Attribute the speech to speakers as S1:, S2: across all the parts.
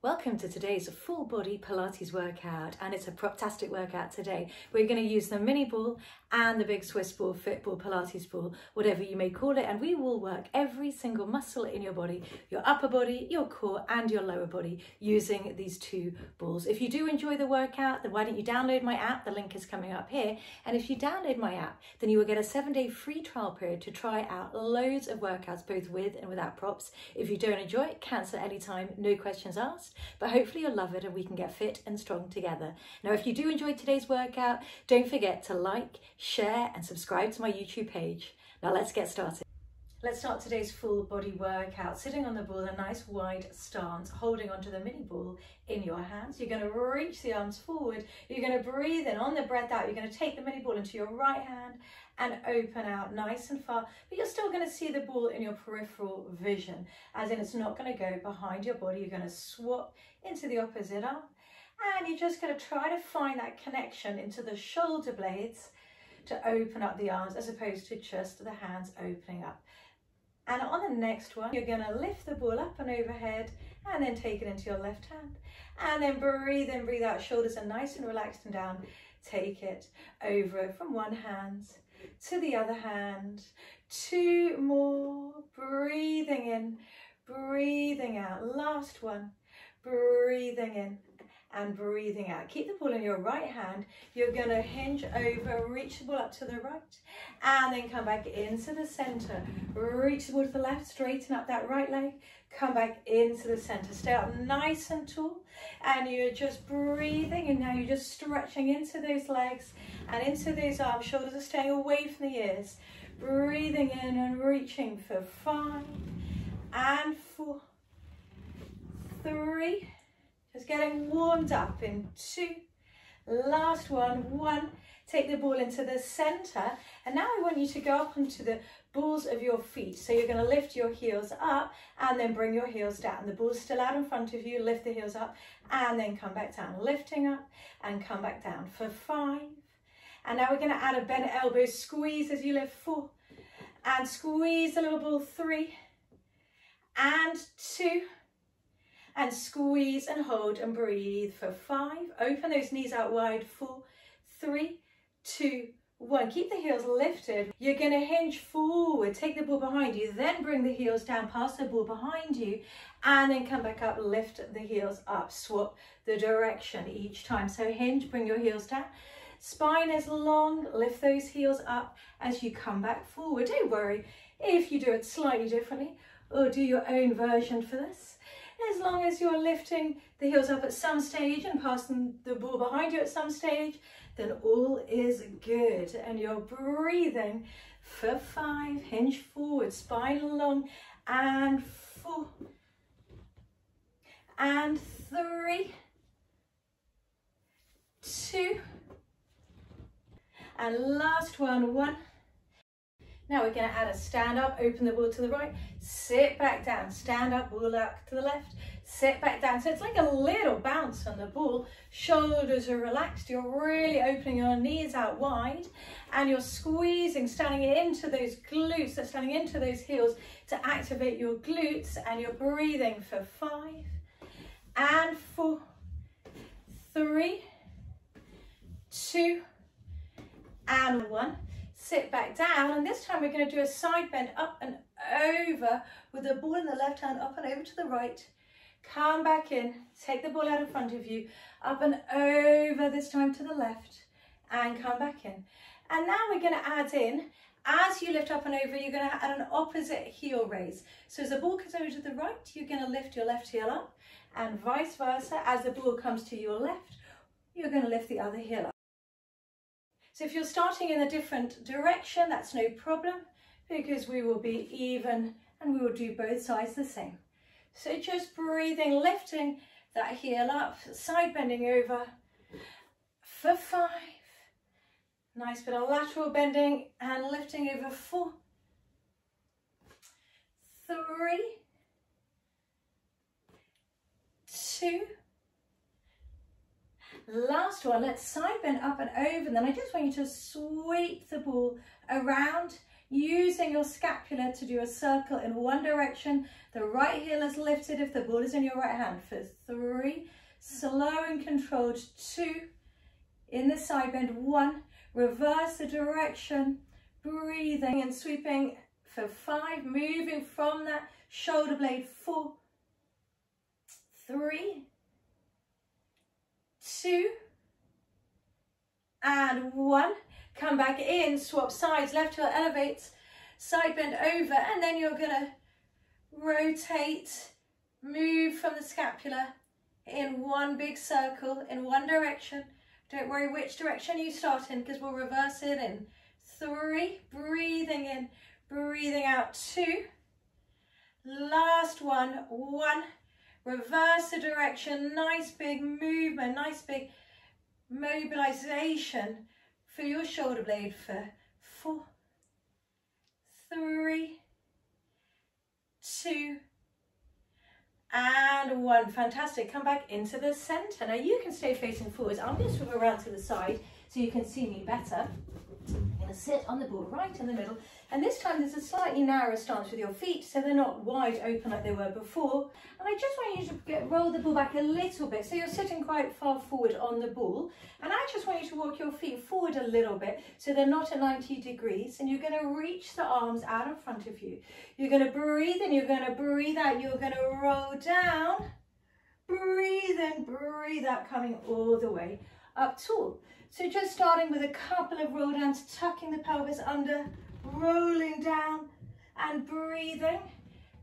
S1: Welcome to today's full body Pilates workout, and it's a prop-tastic workout today. We're going to use the mini ball and the big Swiss ball, FitBall, Pilates ball, whatever you may call it, and we will work every single muscle in your body, your upper body, your core and your lower body using these two balls. If you do enjoy the workout, then why don't you download my app? The link is coming up here. And if you download my app, then you will get a 7-day free trial period to try out loads of workouts, both with and without props. If you don't enjoy it, cancel anytime, no questions asked. But hopefully you'll love it and we can get fit and strong together. Now, if you do enjoy today's workout, don't forget to like, share and subscribe to my YouTube page. Now let's get started. Let's start today's full body workout, sitting on the ball in a nice wide stance, holding onto the mini ball in your hands. You're going to reach the arms forward. You're going to breathe in. On the breath out, you're going to take the mini ball into your right hand and open out nice and far, but you're still going to see the ball in your peripheral vision, as in it's not going to go behind your body. You're going to swap into the opposite arm, and you're just going to try to find that connection into the shoulder blades to open up the arms, as opposed to just the hands opening up. And on the next one, you're going to lift the ball up and overhead and then take it into your left hand, and then breathe in, breathe out. Shoulders are nice and relaxed and down. Take it over from one hand to the other hand. Two more. Breathing in, breathing out. Last one. Breathing in and breathing out. Keep the ball in your right hand. You're going to hinge over, reach the ball up to the right, and then come back into the center. Reach the ball to the left, straighten up that right leg, come back into the center. Stay up nice and tall, and you're just breathing, and now you're just stretching into those legs and into those arms. Shoulders are staying away from the ears. Breathing in and reaching for 5 and 4, 3, just getting warmed up in 2, last one, 1. Take the ball into the center, and now I want you to go up onto the balls of your feet. So you're going to lift your heels up and then bring your heels down. The ball's still out in front of you. Lift the heels up and then come back down. Lifting up and come back down for 5. And now we're going to add a bent elbow. Squeeze as you lift. 4 and squeeze the little ball. 3 and 2. And squeeze and hold and breathe for 5. Open those knees out wide. 4, 3, 2, 1. Keep the heels lifted. You're going to hinge forward. Take the ball behind you. Then bring the heels down past the ball behind you. And then come back up. Lift the heels up. Swap the direction each time. So hinge. Bring your heels down. Spine is long. Lift those heels up as you come back forward. Don't worry if you do it slightly differently or do your own version for this. As long as you're lifting the heels up at some stage and passing the ball behind you at some stage, then all is good. And you're breathing for 5. Hinge forward, spine long, and 4 and 3, 2, and last one, 1. Now we're going to add a stand up, open the ball to the right, sit back down, stand up, ball up to the left, sit back down. So it's like a little bounce on the ball. Shoulders are relaxed. You're really opening your knees out wide and you're squeezing, standing into those glutes, so standing into those heels to activate your glutes, and you're breathing for 5 and 4, 3, 2, and 1. Sit back down, and this time we're going to do a side bend up and over with the ball in the left hand, up and over to the right. Come back in, take the ball out in front of you, up and over, this time to the left, and come back in. And now we're going to add in, as you lift up and over, you're going to add an opposite heel raise. So as the ball comes over to the right, you're going to lift your left heel up, and vice versa. As the ball comes to your left, you're going to lift the other heel up. So if you're starting in a different direction, that's no problem, because we will be even and we will do both sides the same. So just breathing, lifting that heel up, side bending over for 5. Nice bit of lateral bending and lifting over 4, 3, 2, last one. Let's side bend up and over, and then I just want you to sweep the ball around using your scapula to do a circle in one direction. The right heel is lifted if the ball is in your right hand for 3, slow and controlled, 2, in the side bend, 1, reverse the direction, breathing and sweeping for 5, moving from that shoulder blade, 4, 3, 2, and 1. Come back in, swap sides, left heel elevates, side bend over, and then you're gonna rotate, move from the scapula in one big circle in one direction. Don't worry which direction you start in, because we'll reverse it in 3, breathing in, breathing out, 2, last one, 1, reverse the direction, nice big movement, nice big mobilization for your shoulder blade for 4, 3, 2, and 1. Fantastic. Come back into the center. Now you can stay facing forwards. I'm going to swing around to the side so you can see me better. I'm going to sit on the ball right in the middle, and this time there's a slightly narrower stance with your feet so they're not wide open like they were before. And I just want you to roll the ball back a little bit so you're sitting quite far forward on the ball, and I just want you to walk your feet forward a little bit so they're not at 90 degrees, and you're going to reach the arms out in front of you. You're going to breathe in, you're going to breathe out, you're going to roll down, breathe in, breathe out, coming all the way up tall. So just starting with a couple of roll downs, tucking the pelvis under, rolling down and breathing.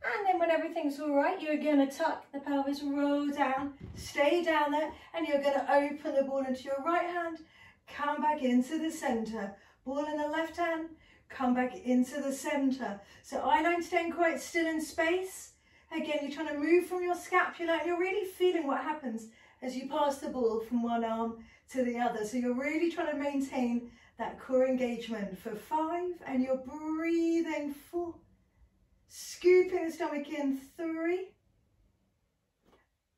S1: And then when everything's all right, you're going to tuck the pelvis, roll down, stay down there, and you're going to open the ball into your right hand, come back into the center. Ball in the left hand, come back into the center. So eye line staying quite still in space. Again, you're trying to move from your scapula, and you're really feeling what happens as you pass the ball from one arm to the other. So you're really trying to maintain that core engagement for 5, and you're breathing 4, scooping the stomach in 3,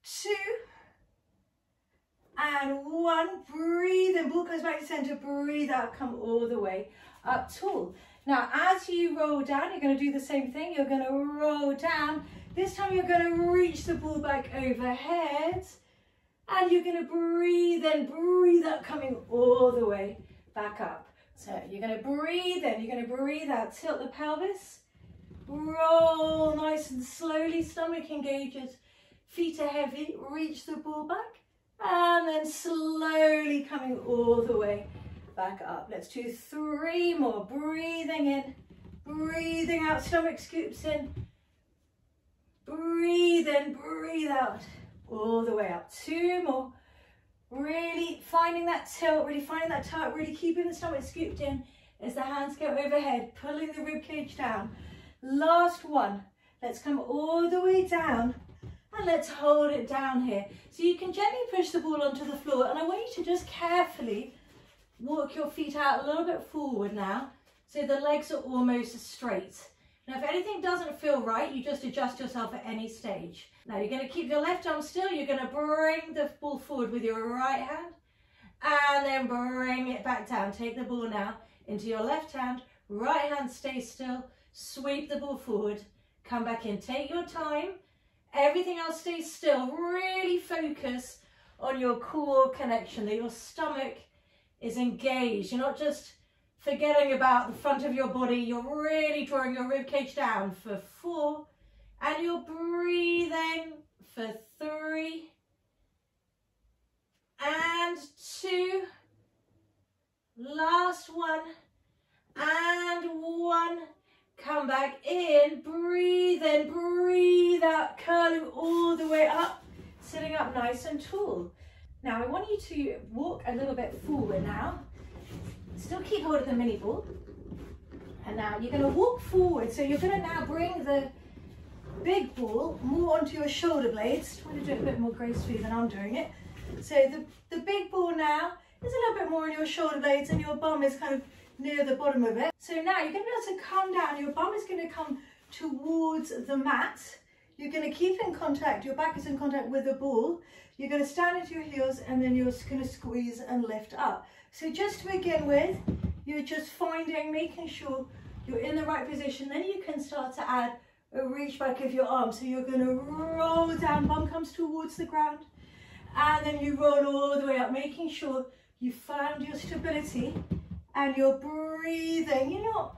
S1: 2, and 1. Breathe in, ball comes back to center, breathe out, come all the way up tall. Now as you roll down, you're going to do the same thing. You're going to roll down. This time you're going to reach the ball back overhead, and you're going to breathe in, breathe out, coming all the way back up. So you're going to breathe in, you're going to breathe out, tilt the pelvis, roll nice and slowly, stomach engages, feet are heavy, reach the ball back, and then slowly coming all the way back up. Let's do 3 more, breathing in, breathing out, stomach scoops in, breathe in, breathe out, all the way up. 2 more. Really finding that tilt, really finding that tuck, really keeping the stomach scooped in as the hands go overhead, pulling the rib cage down. Last one. Let's come all the way down, and let's hold it down here. So you can gently push the ball onto the floor, and I want you to just carefully walk your feet out a little bit forward now so the legs are almost straight. Now, if anything doesn't feel right, you just adjust yourself at any stage. Now, you're going to keep your left arm still. You're going to bring the ball forward with your right hand, and then bring it back down. Take the ball now into your left hand. Right hand stays still. Sweep the ball forward. Come back in. Take your time. Everything else stays still. Really focus on your core connection, that your stomach is engaged. You're not just forgetting about the front of your body. You're really drawing your rib cage down for 4, and you're breathing for 3 and 2, last one and 1. Come back in, breathe out, curling all the way up, sitting up nice and tall. Now I want you to walk a little bit forward now. Still keep hold of the mini ball. And now you're going to walk forward. So you're going to now bring the big ball more onto your shoulder blades. Try to do it a bit more gracefully than I'm doing it. So the big ball now is a little bit more on your shoulder blades, and your bum is kind of near the bottom of it. So now you're going to be able to come down. Your bum is going to come towards the mat. You're going to keep in contact. Your back is in contact with the ball. You're going to stand into your heels, and then you're going to squeeze and lift up. So just to begin with, you're just making sure you're in the right position, then you can start to add a reach back of your arm. So you're going to roll down, bum comes towards the ground, and then you roll all the way up, making sure you found your stability and you're breathing. You're not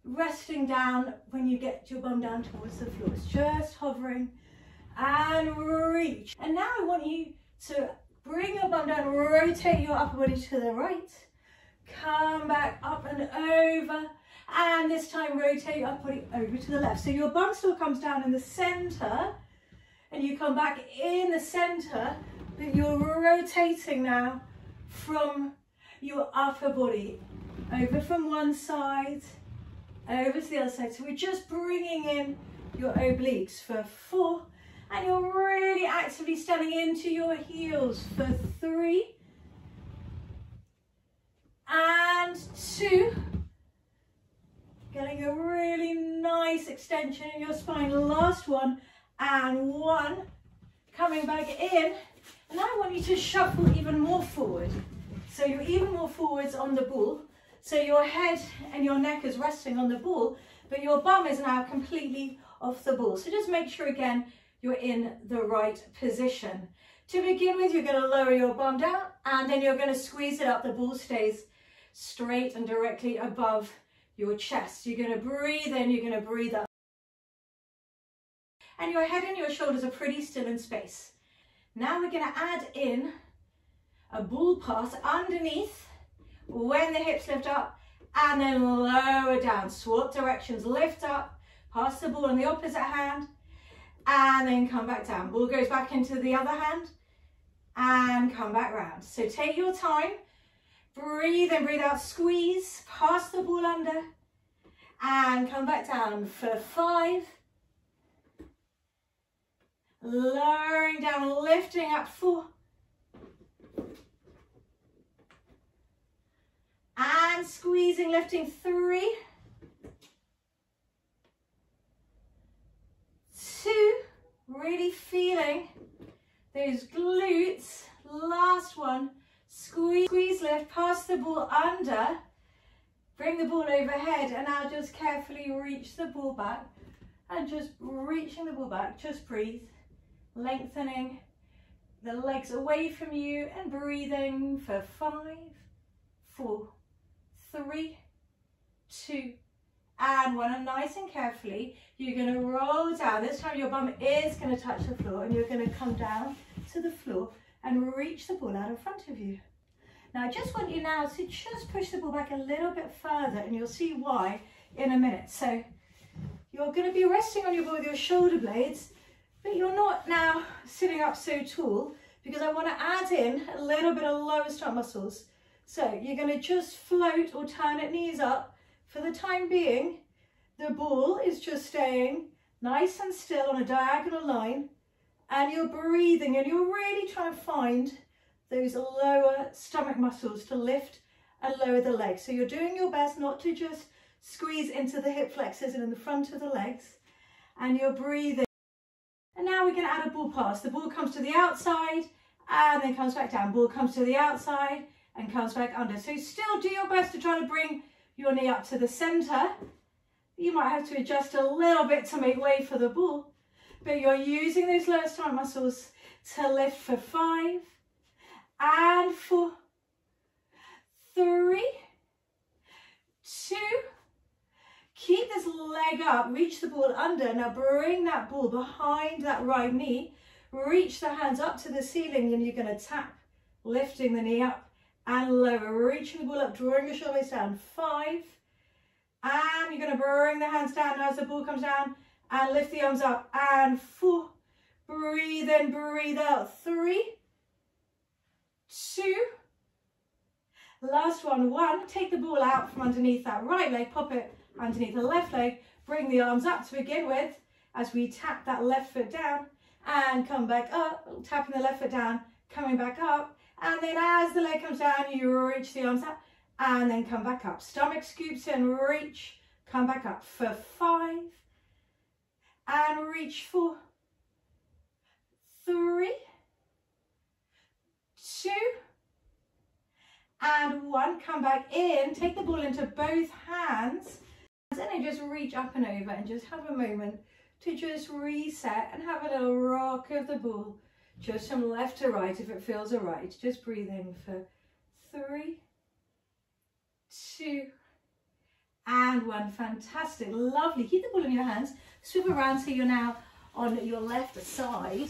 S1: resting down when you get your bum down towards the floor. It's just hovering and reach. And now I want you to bring your bum down, rotate your upper body to the right, come back up and over, and this time rotate your upper body over to the left. So your bum still comes down in the center and you come back in the center, but you're rotating now from your upper body over from one side over to the other side. So we're just bringing in your obliques for 4, and you're really actively standing into your heels for 3 and 2. Getting a really nice extension in your spine. Last one and 1. Coming back in. And now I want you to shuffle even more forward. So you're even more forwards on the ball. So your head and your neck is resting on the ball, but your bum is now completely off the ball. So just make sure again you're in the right position. To begin with, you're going to lower your bum down and then you're going to squeeze it up. The ball stays straight and directly above your chest. You're going to breathe in, you're going to breathe up. And your head and your shoulders are pretty still in space. Now we're going to add in a ball pass underneath when the hips lift up and then lower down. Swap directions, lift up, pass the ball in the opposite hand and then come back down. Ball goes back into the other hand and come back round. So take your time, breathe in, breathe out, squeeze, pass the ball under and come back down for 5. Lowering down, lifting up 4. And squeezing, lifting 3. 2. Really feeling those glutes. Last one. Squeeze, squeeze, lift, pass the ball under. Bring the ball overhead and now just carefully reach the ball back. And just reaching the ball back, just breathe. Lengthening the legs away from you and breathing for 5, 4, 3, 2, and 1. And nice and carefully, you're going to roll down. This time your bum is going to touch the floor and you're going to come down to the floor and reach the ball out in front of you. Now I just want you now to just push the ball back a little bit further and you'll see why in a minute. So you're going to be resting on your ball with your shoulder blades, but you're not now sitting up so tall because I want to add in a little bit of lower stomach muscles. So you're going to just float or turn it knees up. For the time being, the ball is just staying nice and still on a diagonal line and you're breathing and you're really trying to find those lower stomach muscles to lift and lower the legs. So you're doing your best not to just squeeze into the hip flexors and in the front of the legs, and you're breathing. And now we're going to add a ball pass. The ball comes to the outside and then comes back down. Ball comes to the outside and comes back under. So still do your best to try to bring your knee up to the center. You might have to adjust a little bit to make way for the ball, but you're using those lower stomach muscles to lift for 5 and 4, 3, 2. Keep this leg up, reach the ball under. Now bring that ball behind that right knee. Reach the hands up to the ceiling and you're going to tap, lifting the knee up and lower. Reaching the ball up, drawing your shoulders down. 5. And you're going to bring the hands down as the ball comes down and lift the arms up. And 4. Breathe in, breathe out. 3, 2. Last one. 1. Take the ball out from underneath that right leg, pop it underneath the left leg, bring the arms up to begin with as we tap that left foot down and come back up, tapping the left foot down, coming back up, and then as the leg comes down you reach the arms up and then come back up. Stomach scoops in, reach, come back up for 5 and reach 4, 3, 2 and 1. Come back in, take the ball into both hands And then just reach up and over and just have a moment to just reset and have a little rock of the ball, just from left to right if it feels all right. Just breathe in for 3, 2, and 1. Fantastic, lovely. Keep the ball in your hands. Swoop around so you're now on your left side.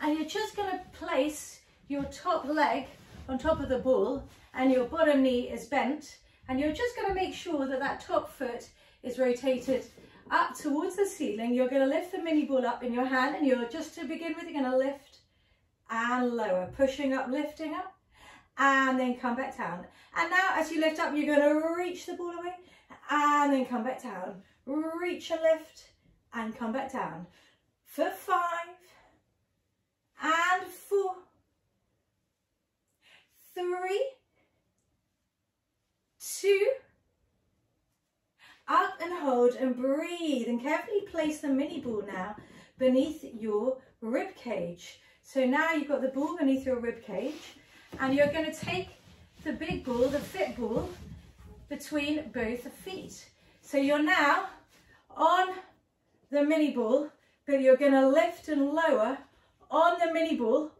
S1: And you're just going to place your top leg on top of the ball and your bottom knee is bent. And you're just going to make sure that that top foot is rotated up towards the ceiling. You're going to lift the mini ball up in your hand, and you're just to begin with, you're going to lift and lower, pushing up, lifting up, and then come back down. And now as you lift up, you're going to reach the ball away and then come back down. Reach and lift and come back down. For 5 and 4, 3, 2, up and hold and breathe, and carefully place the mini ball now beneath your rib cage. So now you've got the ball beneath your rib cage, and you're going to take the big ball, the fit ball, between both feet. So you're now on the mini ball, but you're going to lift and lower on the mini ball,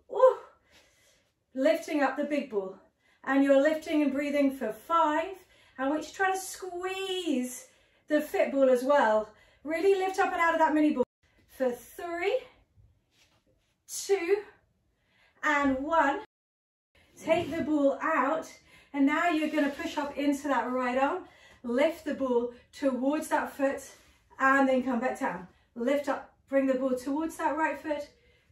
S1: lifting up the big ball. And you're lifting and breathing for 5. I want you to try to squeeze the fit ball as well. Really lift up and out of that mini ball. For 3, 2, and 1. Take the ball out, and now you're going to push up into that right arm. Lift the ball towards that foot, and then come back down. Lift up, bring the ball towards that right foot,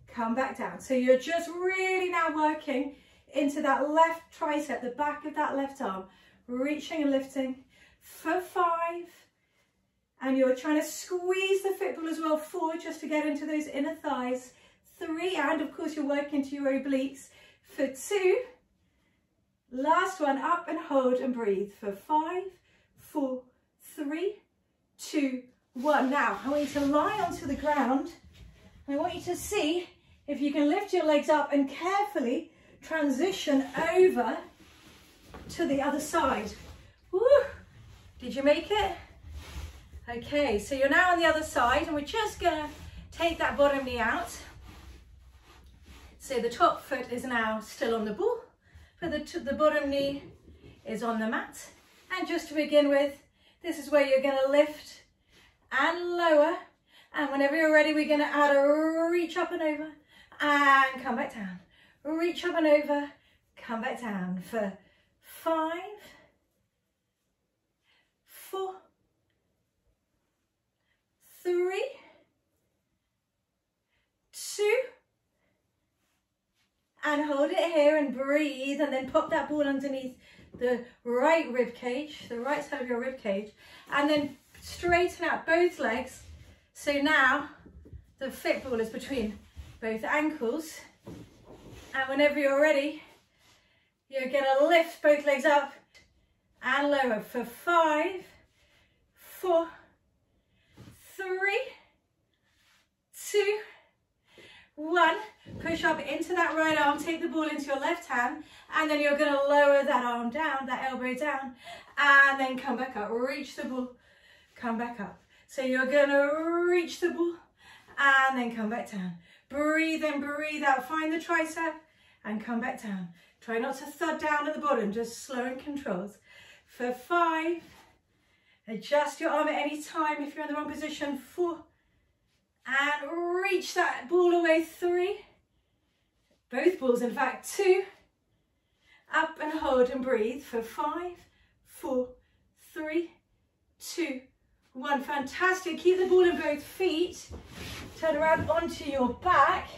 S1: come back down. So you're just really now working into that left tricep, the back of that left arm, reaching and lifting for 5. And you're trying to squeeze the fit ball as well forward, just to get into those inner thighs. 3, and of course you're working to your obliques for 2. Last one, up and hold and breathe for 5, 4, 3, 2, 1. Now I want you to lie onto the ground. I want you to see if you can lift your legs up and carefully transition over to the other side. Woo! Did you make it? Okay, so you're now on the other side, and we're just gonna take that bottom knee out. So the top foot is now still on the ball, but the bottom knee is on the mat. And just to begin with, this is where you're gonna lift and lower. And whenever you're ready, we're gonna add a reach up and over and come back down. Reach up and over, come back down for 5, 4, 3, 2, and hold it here and breathe, and then pop that ball underneath the right rib cage, the right side of your rib cage, and then straighten out both legs. So now the fit ball is between both ankles. And whenever you're ready, you're going to lift both legs up and lower for 5, 4, 3, 2, 1. Push up into that right arm, take the ball into your left hand, and then you're going to lower that arm down, that elbow down, and then come back up. Reach the ball, come back up. So you're going to reach the ball and then come back down. Breathe in, breathe out, find the tricep and come back down. Try not to thud down at the bottom, just slow and controlled. For 5, adjust your arm at any time if you're in the wrong position. 4, and reach that ball away. 3, both balls in fact. 2, up and hold and breathe for 5, 4, 3, 2, 1. Fantastic. Keep the ball in both feet. Turn around onto your back.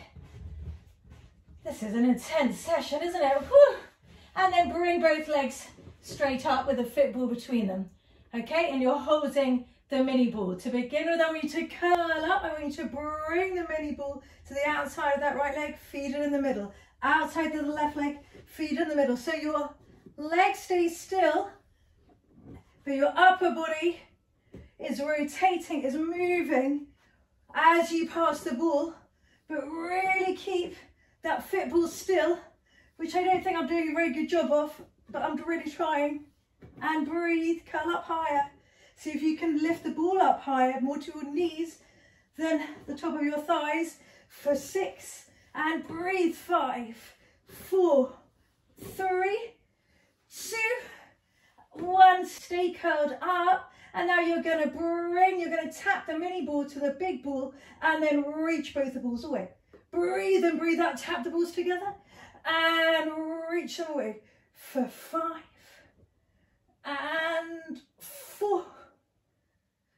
S1: This is an intense session, isn't it? Whew. And then bring both legs straight up with a fit ball between them. Okay, and you're holding the mini ball. To begin with, I want you to curl up. I want you to bring the mini ball to the outside of that right leg, feet it in the middle. Outside of the left leg, feet in the middle. So your leg stays still, but your upper body is rotating, is moving as you pass the ball, but really keep that fit ball still, which I don't think I'm doing a very good job of, but I'm really trying. And breathe, curl up higher.
S2: See if you can lift the ball up higher, more to your knees than the top of your thighs, for 6, and breathe, 5, 4, 3, 2, 1, stay curled up. And now you're going to tap the mini ball to the big ball and then reach both the balls away. Breathe and breathe out, tap the balls together and reach them away for 5 and 4.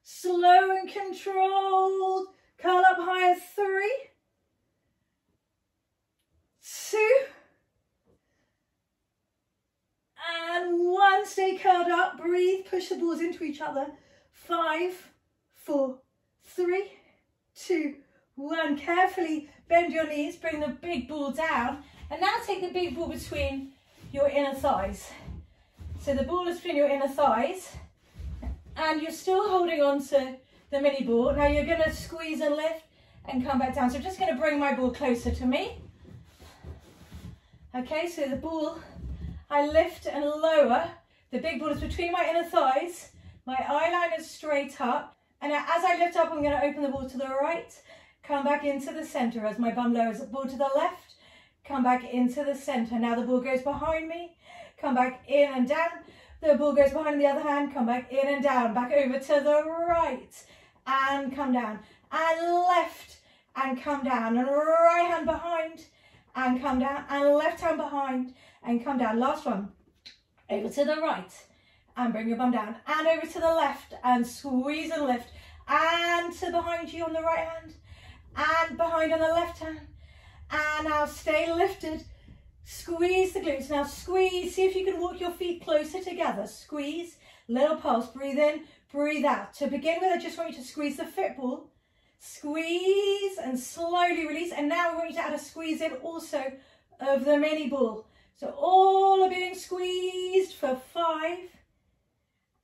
S2: Slow and controlled, curl up higher, 3, 2, and 1, stay curled up, breathe, push the balls into each other, 5, 4, 3, 2, 1, carefully bend your knees, bring the big ball down, and now take the big ball between your inner thighs. So the ball is between your inner thighs, and you're still holding on to the mini ball. Now you're going to squeeze and lift and come back down. So I'm just going to bring my ball closer to me. Okay, so the ball, I lift and lower. The big ball is between my inner thighs. My eye line is straight up. And as I lift up, I'm going to open the ball to the right, come back into the center. As my bum lowers the ball to the left, come back into the center. Now the ball goes behind me, come back in and down. The ball goes behind the other hand, come back in and down, back over to the right, and come down. And left, and come down. And right hand behind, and come down. And left hand behind, and come down. Last one. Over to the right, and bring your bum down. And over to the left, and squeeze and lift. And to behind you on the right hand, and behind on the left hand. And now stay lifted. Squeeze the glutes. Now squeeze. See if you can walk your feet closer together. Squeeze. Little pulse. Breathe in. Breathe out. To begin with, I just want you to squeeze the fit ball. Squeeze and slowly release. And now I want you to add a squeeze in also of the mini ball. So all are being squeezed for 5.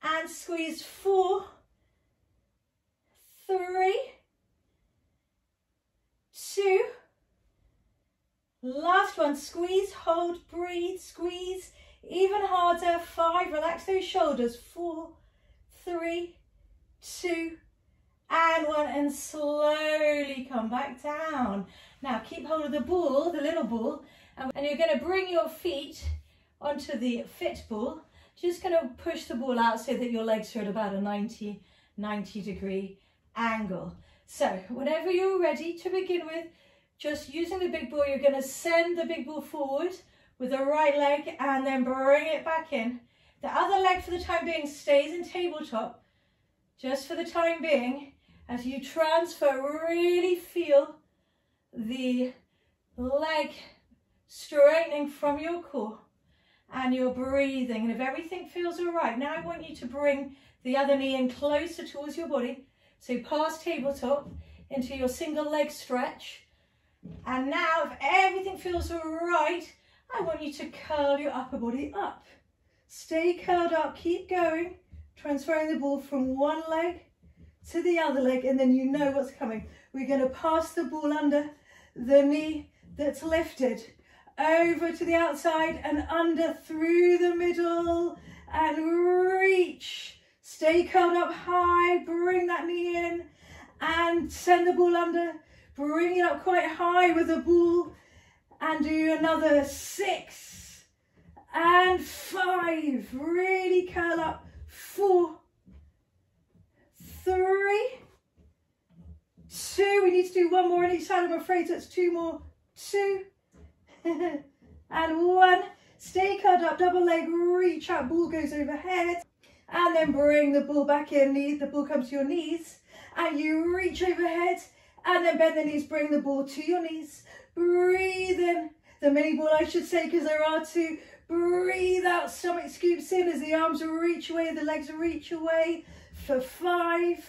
S2: And squeeze 4. 3. 2. Last one, squeeze, hold, breathe, squeeze, even harder, 5, relax those shoulders, 4, 3, 2, and 1, and slowly come back down. Now keep hold of the ball, the little ball, and you're going to bring your feet onto the fit ball, just going to push the ball out so that your legs are at about a 90 degree angle. So whenever you're ready to begin with, just using the big ball, you're going to send the big ball forward with the right leg and then bring it back in. The other leg for the time being stays in tabletop, just for the time being. As you transfer, really feel the leg straightening from your core and you're breathing. And if everything feels all right, now I want you to bring the other knee in closer towards your body. So past tabletop into your single leg stretch. And now, if everything feels all right, I want you to curl your upper body up. Stay curled up, keep going, transferring the ball from one leg to the other leg, and then you know what's coming. We're going to pass the ball under the knee that's lifted, over to the outside and under through the middle, and reach. Stay curled up high, bring that knee in, and send the ball under. Bring it up quite high with the ball and do another 6 and 5. Really curl up. 4, 3, 2. We need to do one more on each side, I'm afraid, so it's 2 more. 2 and 1. Stay curled up, double leg, reach out, ball goes overhead. And then bring the ball back in, the ball comes to your knees and you reach overhead. And then bend the knees, bring the ball to your knees. Breathe in, the mini ball I should say, because there are 2. Breathe out, stomach scoops in as the arms reach away, the legs reach away for 5.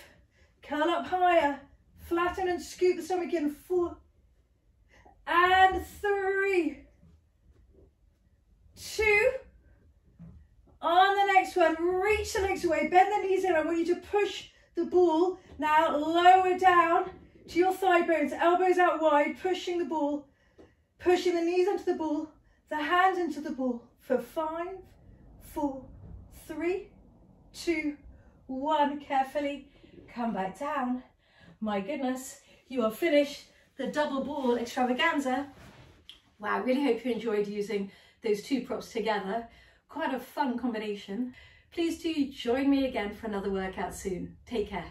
S2: Curl up higher, flatten and scoop the stomach in, 4 and 3, 2. On the next one, reach the legs away, bend the knees in. I want you to push the ball now lower down to your thigh bones, elbows out wide, pushing the ball, pushing the knees into the ball, the hands into the ball for 5, 4, 3, 2, one, carefully come back down. My goodness, you are finished the double ball extravaganza. Wow, I really hope you enjoyed using those two props together. Quite a fun combination. Please do join me again for another workout soon. Take care.